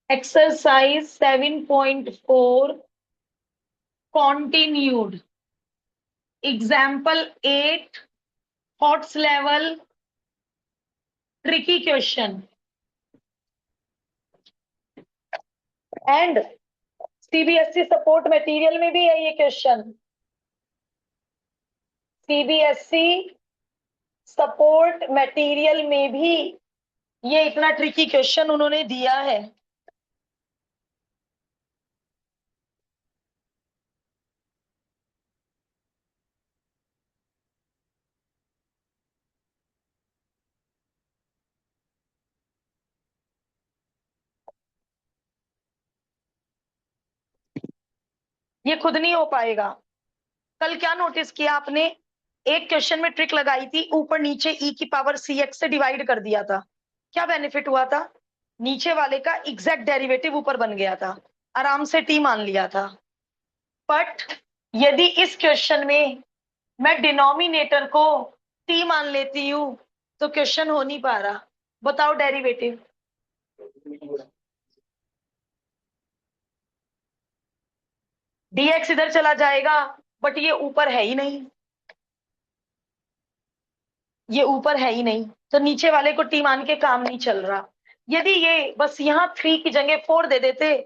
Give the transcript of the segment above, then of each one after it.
Exercise 7.4 continued. Example 8 HOTS level tricky question. And CBSE support material में भी है ये क्वेश्चन। सीबीएसई सपोर्ट मटेरियल में भी ये इतना ट्रिकी क्वेश्चन उन्होंने दिया है। ये खुद नहीं हो पाएगा। कल क्या नोटिस किया आपने? एक क्वेश्चन में ट्रिक लगाई थी, ऊपर नीचे ई की पावर सी एक्स से डिवाइड कर दिया था। क्या बेनिफिट हुआ था? नीचे वाले का एग्जैक्ट डेरिवेटिव ऊपर बन गया था, आराम से टी मान लिया था। बट यदि इस क्वेश्चन में मैं डिनोमिनेटर को टी मान लेती हूं तो क्वेश्चन हो नहीं पा रहा। बताओ डेरिवेटिव। डीएक्स इधर चला जाएगा, बट ये ऊपर है ही नहीं, ये ऊपर है ही नहीं, तो नीचे वाले को टी मान के काम नहीं चल रहा। यदि ये बस यहाँ 3 की जगह 4 दे देते,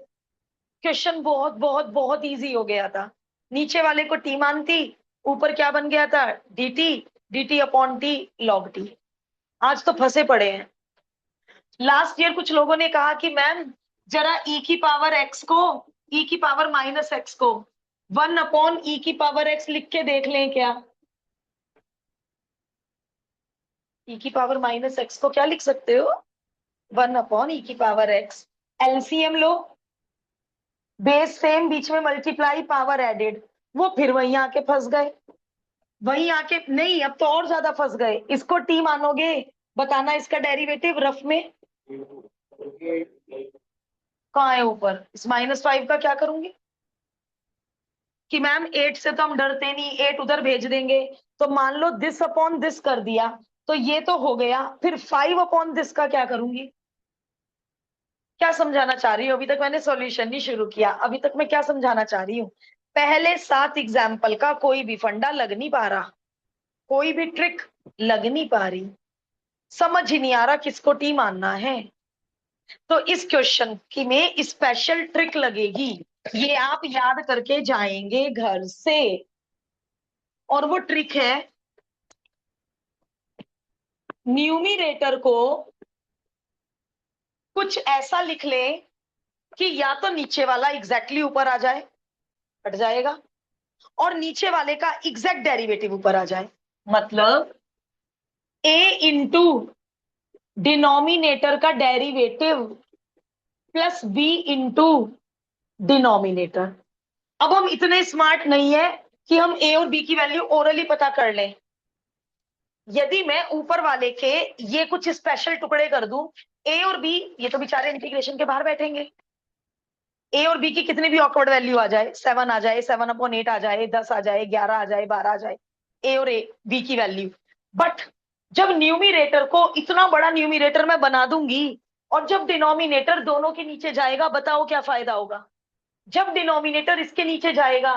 क्वेश्चन बहुत बहुत बहुत इजी हो गया था। नीचे वाले को टी मानती, ऊपर क्या बन गया था? dt, dt upon T log T. आज तो फंसे पड़े हैं। लास्ट ईयर कुछ लोगों ने कहा कि मैम जरा e की पावर x को, e की पावर माइनस एक्स को 1 अपॉन e की पावर x लिख के देख लें क्या? e की पावर माइनस एक्स को क्या लिख सकते हो? 1 अपॉन e की पावर x। एलसीएम लो, बेस सेम, बीच में मल्टीप्लाई, पावर एडेड। वो फिर वहीं आके फंस गए। वहीं आके नहीं, अब तो और ज्यादा फंस गए। इसको टी मानोगे, बताना इसका डेरिवेटिव रफ में कहाँ है ऊपर। इस -5 का क्या करूंगी कि मैम 8 से तो हम डरते नहीं, 8 उधर भेज देंगे। तो मान लो दिस अपॉन दिस कर दिया, तो ये तो हो गया। फिर 5 अपॉन दिस का क्या करूंगी? क्या समझाना चाह रही हूँ? अभी तक मैंने सॉल्यूशन नहीं शुरू किया। अभी तक मैं क्या समझाना चाह रही हूँ? पहले 7 एग्जाम्पल का कोई भी फंडा लग नहीं पा रहा, कोई भी ट्रिक लग नहीं पा रही, समझ ही नहीं आ रहा किसको टी मानना है। तो इस क्वेश्चन की में स्पेशल ट्रिक लगेगी, ये आप याद करके जाएंगे घर से। और वो ट्रिक है, न्यूमिरेटर को कुछ ऐसा लिख ले कि या तो नीचे वाला एग्जैक्टली ऊपर आ जाए, हट जाएगा, और नीचे वाले का एग्जैक्ट डेरिवेटिव ऊपर आ जाए। मतलब a इंटू डिनोमिनेटर का derivative plus b into denominator. अब हम इतने स्मार्ट नहीं है कि हम a और b की वैल्यू ओरली पता कर लें। यदि मैं ऊपर वाले के ये कुछ स्पेशल टुकड़े कर दूं, a और b, ये तो बेचारे इंटीग्रेशन के बाहर बैठेंगे। a और b की कितनी भी ऑकवर्ड वैल्यू आ जाए, 7 आ जाए, 7/8 आ जाए, 10 आ जाए, 11 आ जाए, 12 आ जाए, a और b की वैल्यू। बट जब न्यूमिरेटर को इतना बड़ा न्यूमिरेटर मैं बना दूंगी, और जब डिनोमिनेटर दोनों के नीचे जाएगा, बताओ क्या फायदा होगा? जब डिनोमिनेटर इसके नीचे जाएगा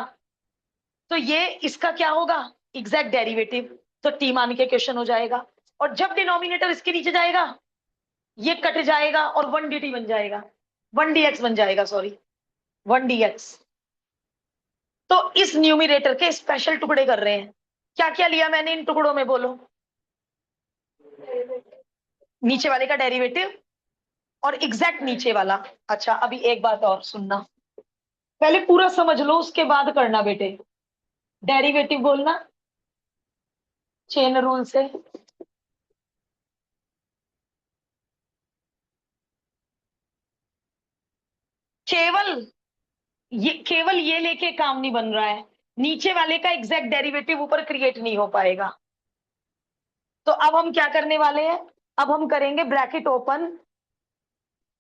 तो ये इसका क्या होगा? Exact derivative. तो टी मान के क्वेश्चन हो जाएगा। और जब डिनोमिनेटर इसके नीचे जाएगा, ये कट जाएगा और 1dt बन जाएगा, 1dx बन जाएगा, सॉरी 1dx। तो इस न्यूमिरेटर के स्पेशल टुकड़े कर रहे हैं। क्या क्या लिया मैंने इन टुकड़ों में, बोलो? नीचे वाले का डेरिवेटिव और एग्जैक्ट नीचे वाला। अच्छा, अभी एक बात और सुनना, पहले पूरा समझ लो, उसके बाद करना बेटे। डेरिवेटिव बोलना चेन रूल से। केवल केवल ये लेके काम नहीं बन रहा है, नीचे वाले का एग्जैक्ट डेरिवेटिव ऊपर क्रिएट नहीं हो पाएगा। तो अब हम क्या करने वाले हैं? अब हम करेंगे ब्रैकेट ओपन,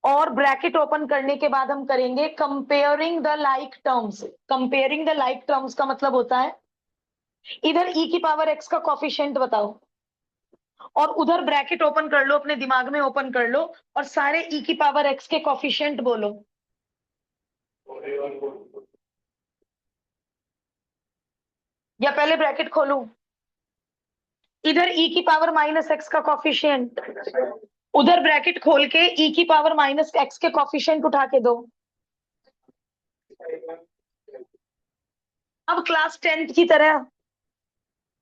और ब्रैकेट ओपन करने के बाद हम करेंगे comparing the like terms. Comparing the like terms का मतलब होता है, इधर e की पावर x का कॉफिशिएंट बताओ, और उधर ब्रैकेट ओपन कर लो, अपने दिमाग में ओपन कर लो, और सारे ई की पावर एक्स के कॉफिशिएंट बोलो। या पहले ब्रैकेट खोलूं? इधर ई की पावर माइनस एक्स का कॉफिशिएंट, उधर ब्रैकेट खोल के ई की पावर माइनस एक्स के कॉफिशिएंट उठा के दो। अब क्लास 10th की तरह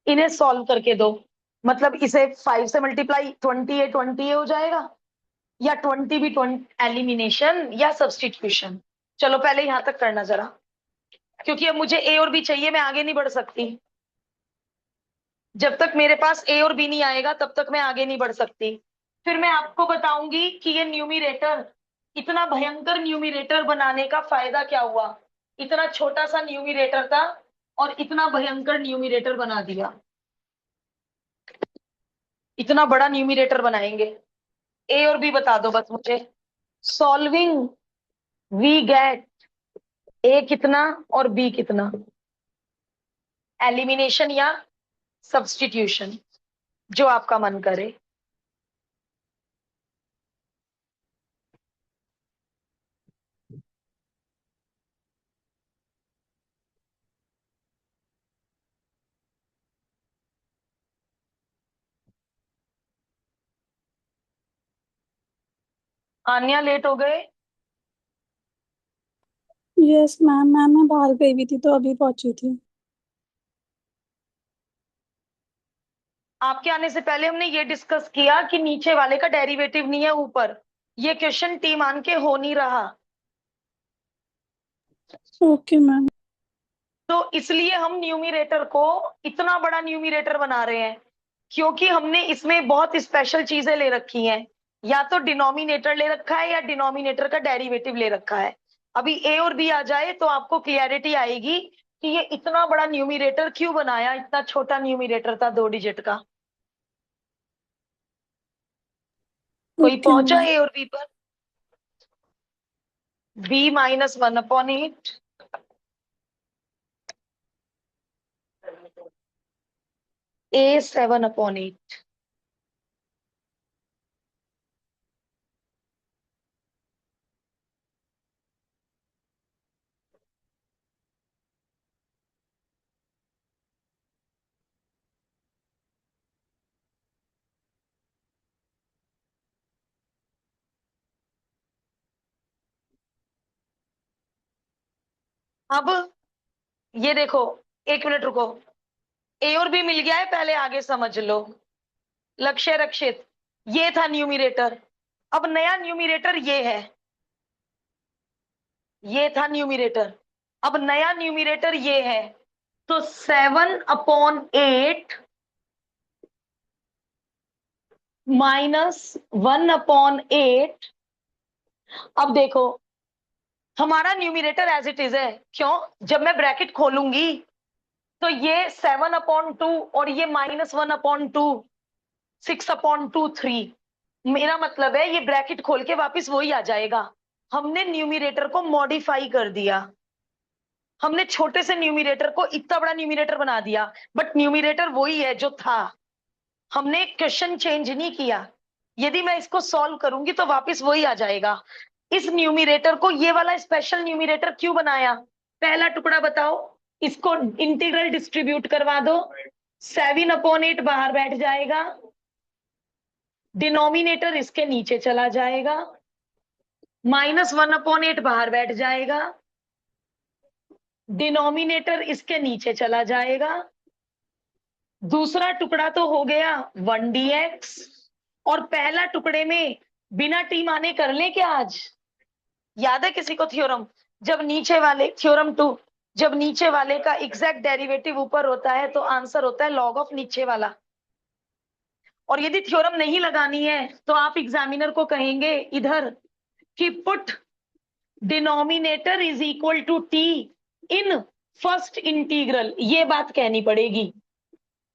इन्हें सॉल्व करके दो। मतलब इसे 5 से मल्टीप्लाई 20 हो जाएगा, या 20 भी 20, एलिमिनेशन या सब्सटीट्यूशन। चलो पहले यहां तक करना जरा, क्योंकि अब मुझे ए और बी चाहिए, मैं आगे नहीं बढ़ सकती। जब तक मेरे पास ए और बी नहीं आएगा तब तक मैं आगे नहीं बढ़ सकती। फिर मैं आपको बताऊंगी कि ये न्यूमिरेटर, इतना भयंकर न्यूमिरेटर बनाने का फायदा क्या हुआ। इतना छोटा सा न्यूमिरेटर था और इतना भयंकर न्यूमिरेटर बना दिया। इतना बड़ा न्यूमिरेटर बनाएंगे। ए और बी बता दो बस मुझे। सॉल्विंग, वी गेट ए कितना और बी कितना, एलिमिनेशन या सब्स्टिट्यूशन, जो आपका मन करे। आन्या लेट हो गए? यस मैम, मैं बाहर गई हुई थी तो अभी पहुंची थी। आपके आने से पहले हमने ये डिस्कस किया कि नीचे वाले का डेरिवेटिव नहीं है ऊपर। ये क्वेश्चन टी मान के हो नहीं रहा, ओके मैम। तो इसलिए हम न्यूमिरेटर को इतना बड़ा न्यूमिरेटर बना रहे हैं, क्योंकि हमने इसमें बहुत स्पेशल चीजें ले रखी हैं। या तो डिनोमिनेटर ले रखा है या डिनोमिनेटर का डेरिवेटिव ले रखा है। अभी ए और बी आ जाए तो आपको क्लियरिटी आएगी कि ये इतना बड़ा न्यूमिरेटर क्यों बनाया, इतना छोटा न्यूमिरेटर था 2 डिजिट का। कोई ओके पहुंचा मैम। ए और बी पर? बी -1/8, ए 7/8। अब ये देखो, 1 मिनट रुको। ए और बी मिल गया है, पहले आगे समझ लो। लक्ष्य रक्षित, ये था न्यूमिरेटर। अब नया न्यूमिरेटर ये है, ये था न्यूमिरेटर। अब नया न्यूमिरेटर ये है, तो 7/8 -1/8। अब देखो, हमारा न्यूमिरेटर एज इट इज है। क्यों? जब मैं ब्रैकेट खोलूंगी तो ये 7/2 और ये -1/2, 6/2, 3। मेरा मतलब है ये ब्रैकेट खोल के वापस वही आ जाएगा। हमने न्यूमिरेटर को मॉडिफाई कर दिया, हमने छोटे से न्यूमिरेटर को इतना बड़ा न्यूमिरेटर बना दिया, बट न्यूमिरेटर वही है जो था। हमने क्वेश्चन चेंज नहीं किया। यदि मैं इसको सॉल्व करूंगी तो वापस वही आ जाएगा। इस न्यूमिरेटर को ये वाला स्पेशल न्यूमिरेटर क्यों बनाया? पहला टुकड़ा बताओ, इसको इंटीग्रल डिस्ट्रीब्यूट करवा दो, 7/8 बाहर बैठ जाएगा, डिनोमिनेटर इसके नीचे चला जाएगा, -1/8 बाहर बैठ जाएगा, डिनोमिनेटर इसके नीचे चला जाएगा। दूसरा टुकड़ा तो हो गया 1 dx, और पहला टुकड़े में बिना टी माने कर ले क्या आज? याद है किसी को थ्योरम? जब नीचे वाले, थ्योरम 2, जब नीचे वाले का एग्जैक्ट डेरिवेटिव ऊपर होता है तो आंसर होता है लॉग ऑफ नीचे वाला। और यदि थ्योरम नहीं लगानी है तो आप एग्जामिनर को कहेंगे इधर कि put denominator is equal to t in first integral. ये बात कहनी पड़ेगी।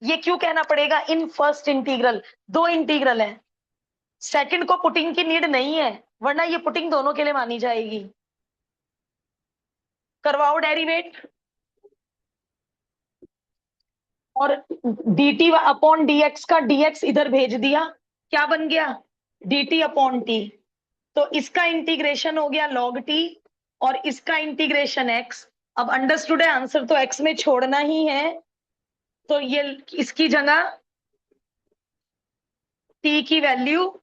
ये क्यों कहना पड़ेगा? इन फर्स्ट इंटीग्रल, 2 इंटीग्रल है, सेकंड को पुटिंग की नीड नहीं है, वरना ये पुटिंग दोनों के लिए मानी जाएगी। करवाओ डेरिवेट। और dt अपॉन dx का dx इधर भेज दिया, क्या बन गया, dt अपॉन t। तो इसका इंटीग्रेशन हो गया log t और इसका इंटीग्रेशन x। अब अंडरस्टूड है, आंसर तो x में छोड़ना ही है, तो ये इसकी जगह t की वैल्यू।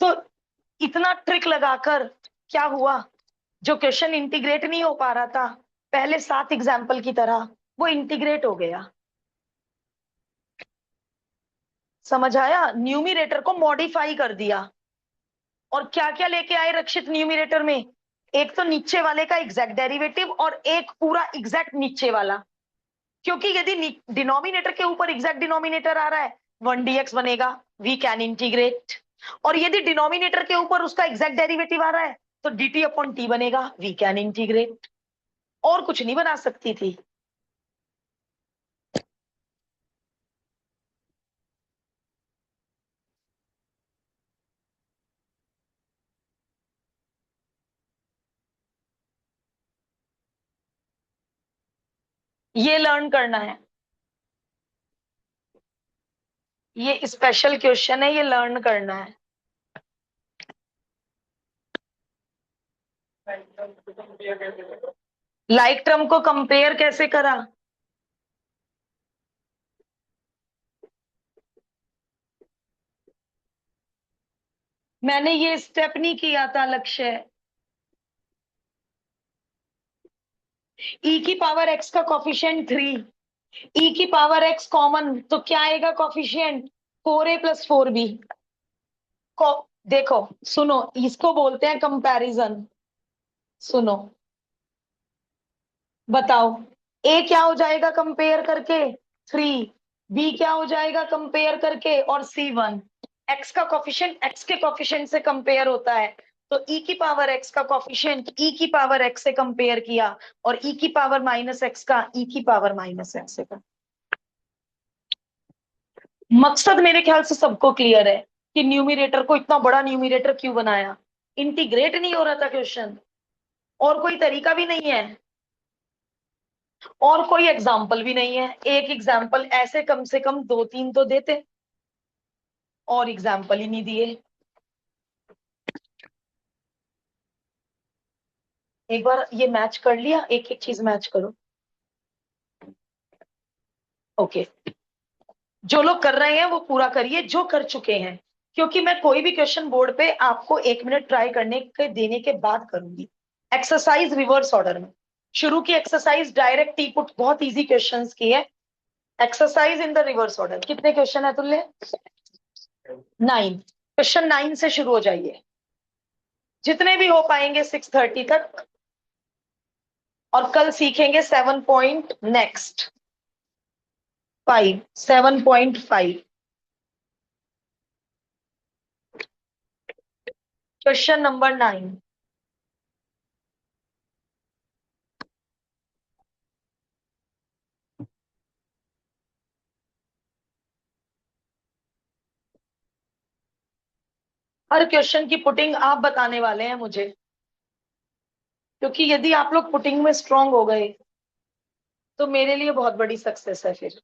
तो इतना ट्रिक लगाकर क्या हुआ, जो क्वेश्चन इंटीग्रेट नहीं हो पा रहा था पहले 7 एग्जाम्पल की तरह, वो इंटीग्रेट हो गया। समझ आया, न्यूमिरेटर को मॉडिफाई कर दिया। और क्या क्या लेके आए रक्षित न्यूमिरेटर में, एक तो नीचे वाले का एग्जैक्ट डेरिवेटिव और एक पूरा एग्जैक्ट नीचे वाला। क्योंकि यदि डिनोमिनेटर के ऊपर एग्जैक्ट डिनोमिनेटर आ रहा है, 1 dx बनेगा, वी कैन इंटीग्रेट। और यदि डिनोमिनेटर के ऊपर उसका एग्जैक्ट डेरिवेटिव आ रहा है, तो dt अपॉन टी बनेगा, वी कैन इंटीग्रेट। और कुछ नहीं बना सकती थी। ये लर्न करना है, ये स्पेशल क्वेश्चन है, ये लर्न करना है। लाइक टर्म को कंपेयर कैसे करा, मैंने ये स्टेप नहीं किया था लक्ष्य। e की पावर x का कॉफिशिएंट 3, e की पावर x कॉमन, तो क्या आएगा कॉफिशिएंट, 4a प्लस 4b। देखो सुनो, इसको बोलते हैं कंपैरिजन। सुनो, बताओ, a क्या हो जाएगा कंपेयर करके, 3, b क्या हो जाएगा कंपेयर करके, और c 1। x का कॉफिशिएंट x के कॉफिशिएंट से कंपेयर होता है, तो e की पावर x का कॉफिशिएंट e की पावर x से कंपेयर किया, और e की पावर माइनस x का e की पावर माइनस x से। मकसद मेरे ख्याल से सबको क्लियर है कि न्यूमिरेटर को इतना बड़ा न्यूमिरेटर क्यों बनाया, इंटीग्रेट नहीं हो रहा था क्वेश्चन, और कोई तरीका भी नहीं है, और कोई एग्जाम्पल भी नहीं है। एक एग्जाम्पल ऐसे कम से कम 2-3 तो देते, और एग्जाम्पल ही नहीं दिए। एक बार ये मैच कर लिया, एक एक चीज मैच करो। ओके, जो लोग कर रहे हैं वो पूरा करिए, जो कर चुके हैं, क्योंकि मैं कोई भी क्वेश्चन बोर्ड पे आपको 1 मिनट ट्राई करने के देने के बाद करूंगी। एक्सरसाइज रिवर्स ऑर्डर में शुरू की, एक्सरसाइज डायरेक्ट टी पुट बहुत इजी क्वेश्चंस की है। Exercise in the reverse order, कितने क्वेश्चन है तुल्य, 9। क्वेश्चन 9 से शुरू हो जाइए, जितने भी हो पाएंगे 6:30 तक, और कल सीखेंगे 7 पॉइंट नेक्स्ट 5, 7.5। क्वेश्चन नंबर 9, हर क्वेश्चन की पुटिंग आप बताने वाले हैं मुझे, क्योंकि यदि आप लोग पुटिंग में स्ट्रांग हो गए तो मेरे लिए बहुत बड़ी सक्सेस है फिर।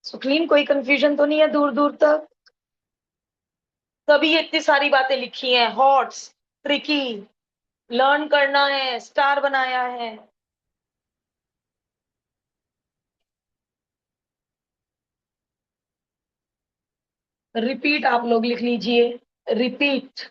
सुखलीन, कोई कंफ्यूजन तो नहीं है दूर दूर तक, तभी ये इतनी सारी बातें लिखी हैं, हॉट्स, ट्रिकी, लर्न करना है, स्टार बनाया है। रिपीट आप लोग लिख लीजिए, रिपीट।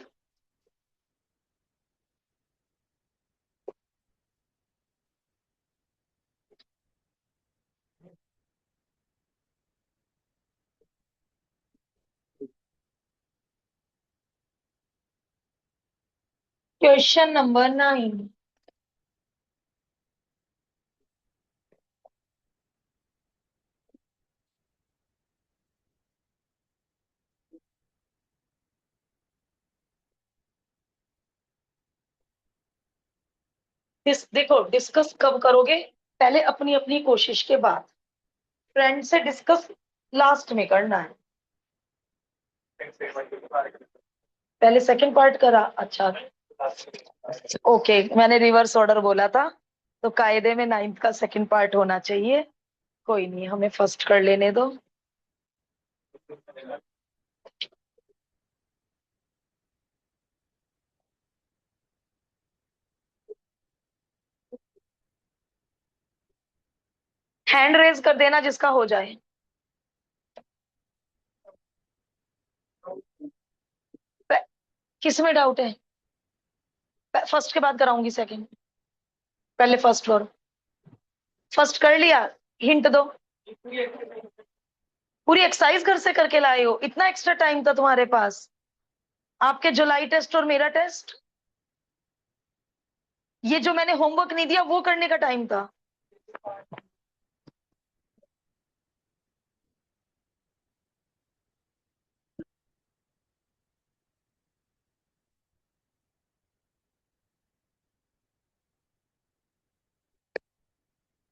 क्वेश्चन नंबर 9, देखो डिस्कस कब करोगे, पहले अपनी अपनी कोशिश के बाद, फ्रेंड से डिस्कस लास्ट में करना है। पहले सेकंड पार्ट करा, अच्छा। ओके, मैंने रिवर्स ऑर्डर बोला था, तो कायदे में नाइन्थ का सेकंड पार्ट होना चाहिए। कोई नहीं, हमें फर्स्ट कर लेने दो। हैंड रेज कर देना जिसका हो जाए। किस में डाउट है? फर्स्ट के बाद कराऊंगी सेकंड, पहले फर्स्ट फ्लोर। फर्स्ट कर लिया? हिंट दो। पूरी एक्सरसाइज घर से करके लाए हो? इतना एक्स्ट्रा टाइम था तुम्हारे पास? आपके जुलाई टेस्ट और मेरा टेस्ट, ये जो मैंने होमवर्क नहीं दिया वो करने का टाइम था।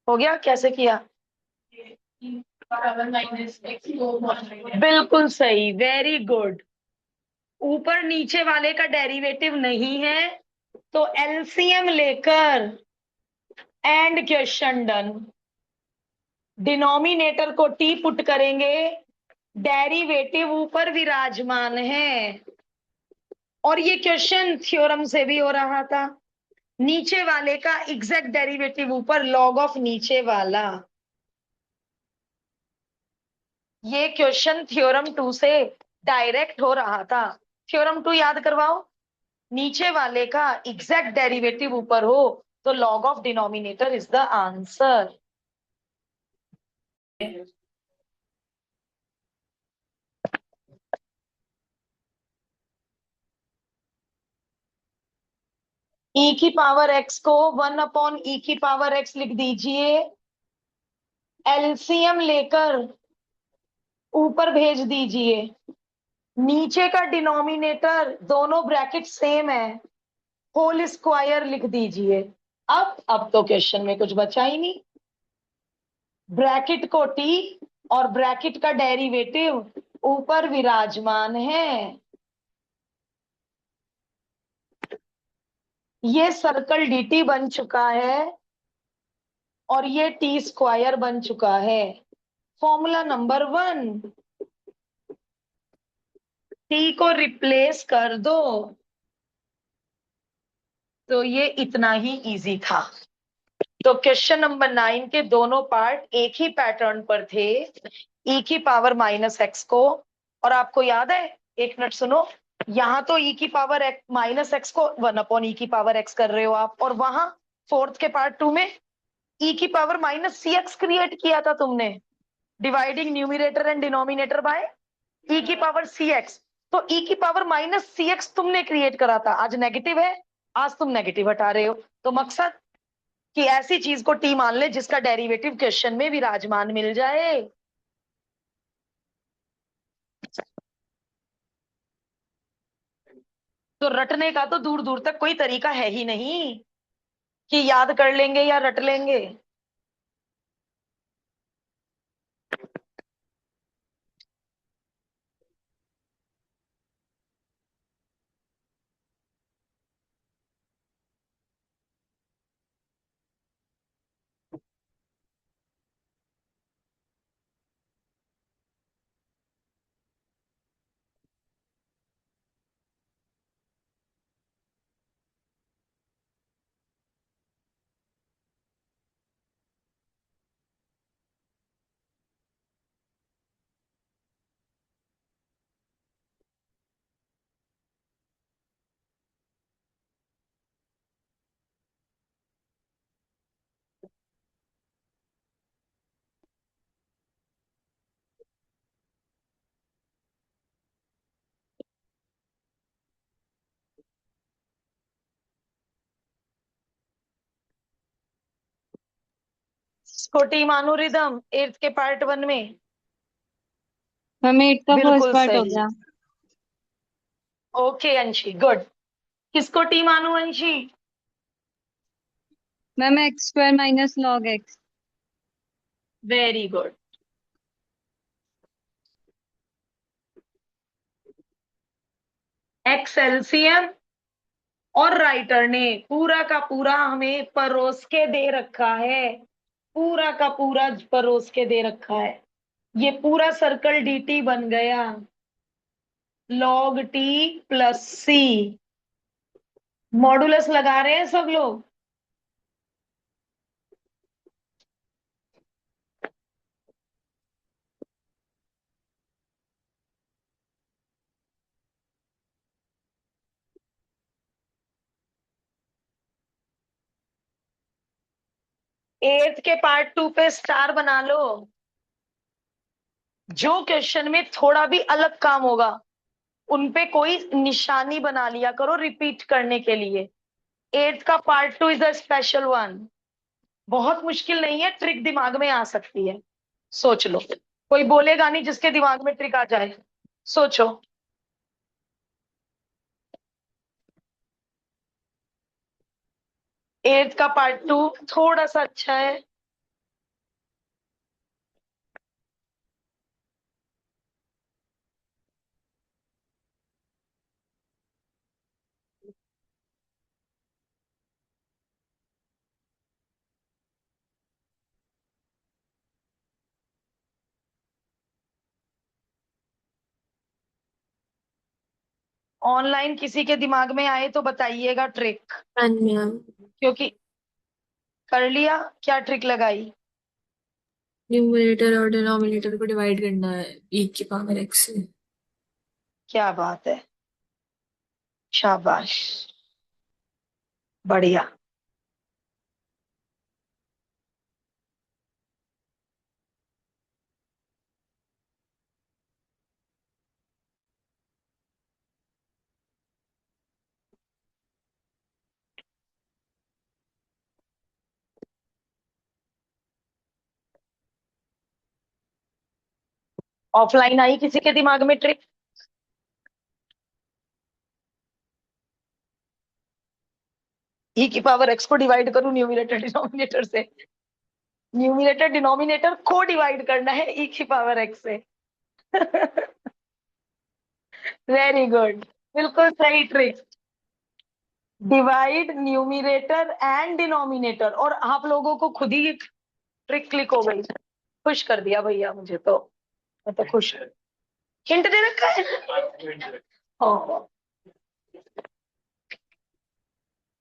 हो गया? कैसे किया? बिल्कुल सही, वेरी गुड। ऊपर नीचे वाले का डेरिवेटिव नहीं है, तो एलसीएम लेकर एंड क्वेश्चन डन। डिनोमिनेटर को टी पुट करेंगे, डेरिवेटिव ऊपर विराजमान है। और ये क्वेश्चन थ्योरम से भी हो रहा था, नीचे वाले का एग्जैक्ट डेरिवेटिव ऊपर, लॉग ऑफ नीचे वाला। ये क्वेश्चन थ्योरम 2 से डायरेक्ट हो रहा था। थ्योरम 2 याद करवाओ। नीचे वाले का एग्जैक्ट डेरिवेटिव ऊपर हो तो log of denominator is the answer. E की पावर एक्स को 1/e⁻x लिख दीजिए, एलसीएम लेकर ऊपर भेज दीजिए। नीचे का डिनोमिनेटर दोनों ब्रैकेट सेम है, होल स्क्वायर लिख दीजिए। अब तो क्वेश्चन में कुछ बचा ही नहीं। ब्रैकेट को टी और ब्रैकेट का डेरिवेटिव ऊपर विराजमान है। ये सर्कल डीटी बन चुका है और ये टी स्क्वायर बन चुका है। फॉर्मूला नंबर 1, टी को रिप्लेस कर दो, तो ये इतना ही इजी था। तो क्वेश्चन नंबर 9 के दोनों पार्ट एक ही पैटर्न पर थे, ई की पावर माइनस एक्स को। और आपको याद है, एक मिनट सुनो, यहां तो ई की पावर माइनस एक्स को 1/e की पावर एक्स कर रहे हो आप, और वहां फोर्थ के पार्ट 2 में ई की power minus c x create किया था तुमने, dividing numerator and denominator by e की पावर सी एक्स। तो ई की पावर माइनस सी एक्स तुमने क्रिएट करा था, आज नेगेटिव है, आज तुम नेगेटिव हटा रहे हो। तो मकसद कि ऐसी चीज को टी मान ले जिसका डेरिवेटिव क्वेश्चन में विराजमान मिल जाए। तो रटने का तो दूर दूर तक कोई तरीका है ही नहीं कि याद कर लेंगे या रट लेंगे। इसको टी मानो रिदम, एट्थ के पार्ट 1 में। मैम 8 का फर्स्ट बिल्कुल पार्ट हो सही। गया। ओके अंशी, गुड। किसको टी मानो अंशी? Ma'am x² minus log x. Very good. X LCM और राइटर ने पूरा का पूरा हमें परोस के दे रखा है, पूरा का पूरा परोस के दे रखा है। ये पूरा सर्कल dt बन गया log t plus c। Modulus लगा रहे हैं सब लोग। एट्थ के पार्ट 2 पे स्टार बना लो। जो क्वेश्चन में थोड़ा भी अलग काम होगा उन पे कोई निशानी बना लिया करो रिपीट करने के लिए। एट्थ का part 2 is a special one. बहुत मुश्किल नहीं है, ट्रिक दिमाग में आ सकती है। सोच लो, कोई बोलेगा नहीं जिसके दिमाग में ट्रिक आ जाए। सोचो। एट्थ का पार्ट 2 थोड़ा सा अच्छा है। ऑनलाइन किसी के दिमाग में आए तो बताइएगा ट्रिक। हाँ मैम। क्योंकि कर लिया, क्या ट्रिक लगाई? न्यूमरेटर और डिनोमिनेटर को डिवाइड करना है e की पावर x से। क्या बात है, शाबाश, बढ़िया। ऑफलाइन आई किसी के दिमाग में ट्रिक? ई की पावर एक्स को डिवाइड करूं न्यूमिनेटर डिनोमिनेटर से? न्यूमिनेटर डिनोमिनेटर को डिवाइड करना है ई की पावर एक्स से। वेरी गुड, बिल्कुल सही trick. Divide numerator and denominator, और आप लोगों को खुद ही ट्रिक क्लिक हो गई। खुश कर दिया भैया मुझे तो, मैं तो खुश हूँ। हिंट दे रखा है। हाँ,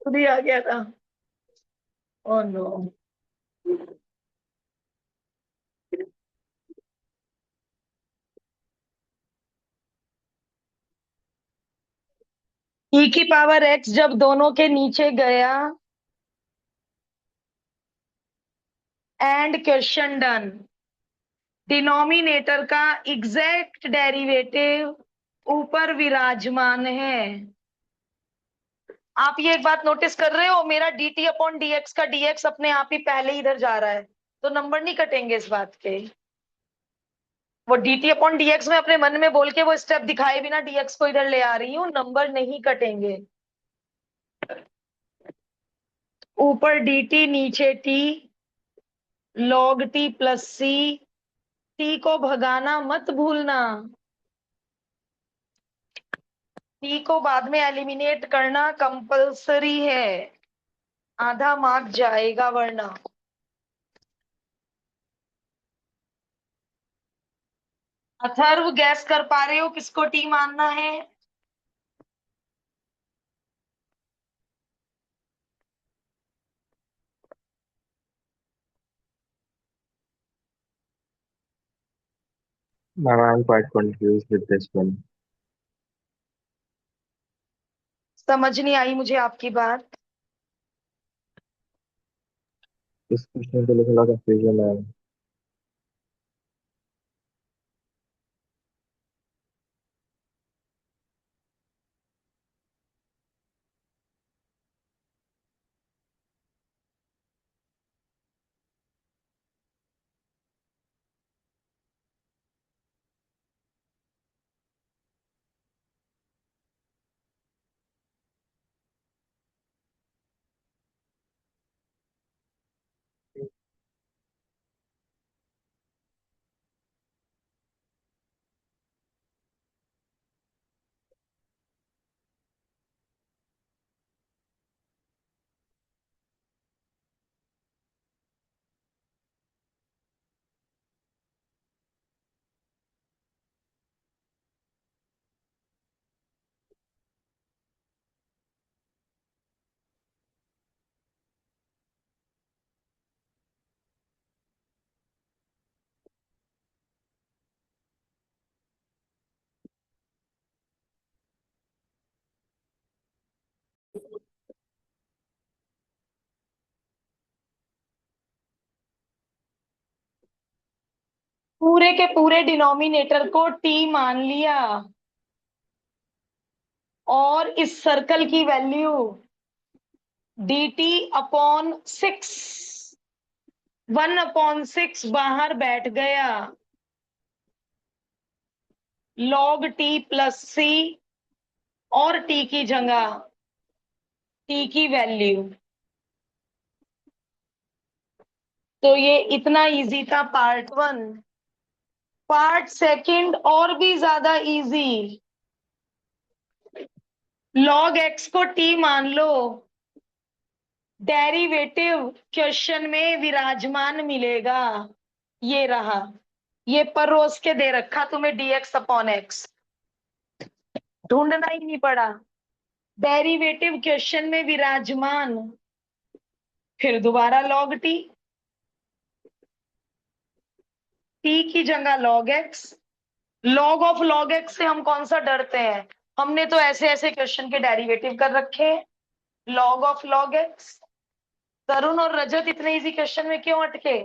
खुद ही आ गया था। Oh no. ई की पावर एक्स जब दोनों के नीचे गया एंड क्वेश्चन डन। डिनोमिनेटर का एग्जैक्ट डेरिवेटिव ऊपर विराजमान है। आप ये एक बात नोटिस कर रहे हो, मेरा dt अपॉन dx का dx अपने आप ही पहले इधर जा रहा है, तो नंबर नहीं कटेंगे इस बात के। वो dt अपॉन dx में अपने मन में बोल के वो स्टेप दिखाए बिना dx को इधर ले आ रही हूँ, नंबर नहीं कटेंगे। ऊपर dt नीचे t, log t plus c। t को भगाना मत भूलना, t को बाद में एलिमिनेट करना कंपलसरी है, आधा मार्क जाएगा वरना। अथर्व गैस कर पा रहे हो किसको टी मानना है? Ma'am, I'm quite confused with this one. समझ नहीं आई मुझे आपकी बात। This question is a little confusion, ma'am. पूरे के पूरे डिनोमिनेटर को टी मान लिया और इस सर्कल की वैल्यू dt अपॉन 6, 1/6 बाहर बैठ गया, log t प्लस c, और t की जगह t की वैल्यू। तो ये इतना इजी था पार्ट 1। पार्ट सेकंड और भी ज्यादा इजी। log x को t मान लो, डेरिवेटिव क्वेश्चन में विराजमान मिलेगा। ये रहा, ये परोस के दे रखा तुम्हें dx अपॉन x, ढूंढना ही नहीं पड़ा। डेरिवेटिव क्वेश्चन में विराजमान, फिर दोबारा log t, t की जगह log x। log of log x से हम कौन सा डरते हैं, हमने तो ऐसे ऐसे क्वेश्चन के डेरिवेटिव कर रखे हैं। log of log x। तरुण और रजत इतने इजी क्वेश्चन में क्यों अटके?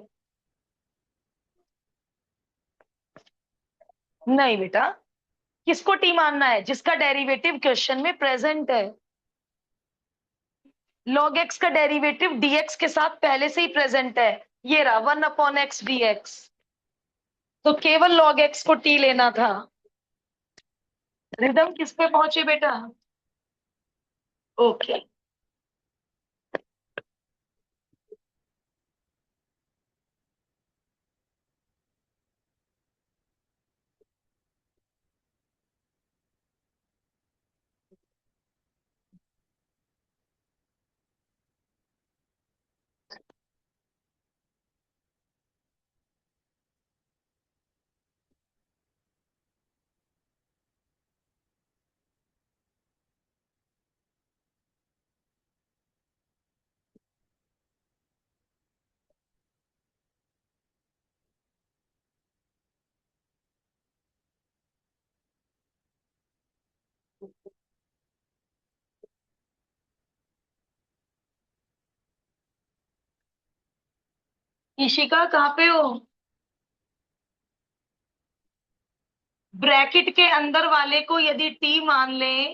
नहीं बेटा, किसको टी मानना है? जिसका डेरिवेटिव क्वेश्चन में प्रेजेंट है। log x का डेरिवेटिव dx के साथ पहले से ही प्रेजेंट है, ये रहा 1/x dx। तो केवल log x को t लेना था। रिदम किस पे पहुंचे बेटा? ओके। ईशिका कहाँ पे हो? ब्रैकेट के अंदर वाले को यदि t मान ले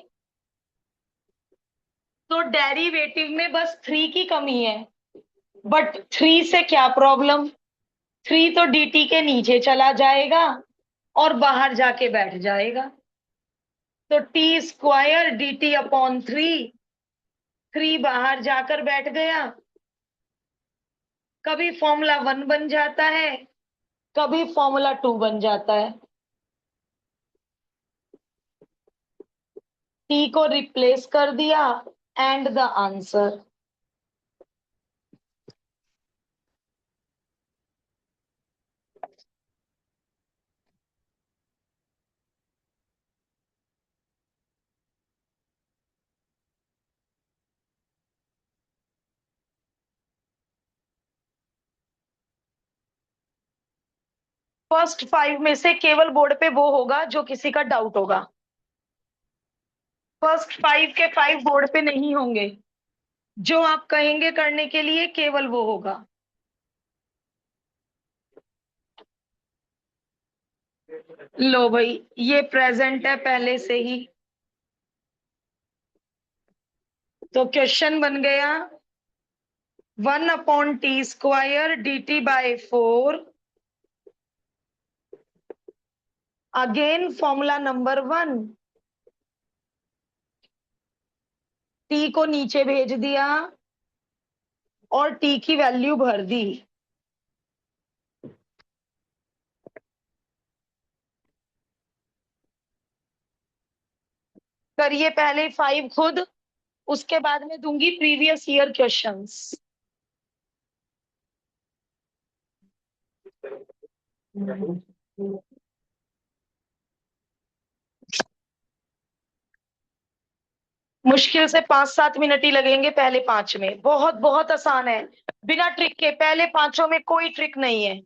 तो डेरिवेटिव में बस 3 की कमी है। बट 3 से क्या प्रॉब्लम, 3 तो dt के नीचे चला जाएगा और बाहर जाके बैठ जाएगा। तो t स्क्वायर dt अपॉन 3, 3 बाहर जाकर बैठ गया। कभी फॉर्मूला 1 बन जाता है, कभी फॉर्मूला 2 बन जाता है। t को रिप्लेस कर दिया एंड द आंसर। फर्स्ट 5 में से केवल बोर्ड पे वो होगा जो किसी का डाउट होगा। फर्स्ट 5 के 5 बोर्ड पे नहीं होंगे। जो आप कहेंगे करने के लिए केवल वो होगा। लो भाई, ये प्रेजेंट है पहले से ही। तो क्वेश्चन बन गया 1/t square dt by 4। Again formula number 1, t को नीचे भेज दिया और t की वैल्यू भर दी। करिए पहले 5 खुद, उसके बाद में दूंगी प्रीवियस ईयर क्वेश्चंस। मुश्किल से 5-7 मिनट ही लगेंगे पहले 5 में। बहुत बहुत आसान है, बिना ट्रिक के। पहले 5 में कोई ट्रिक नहीं है।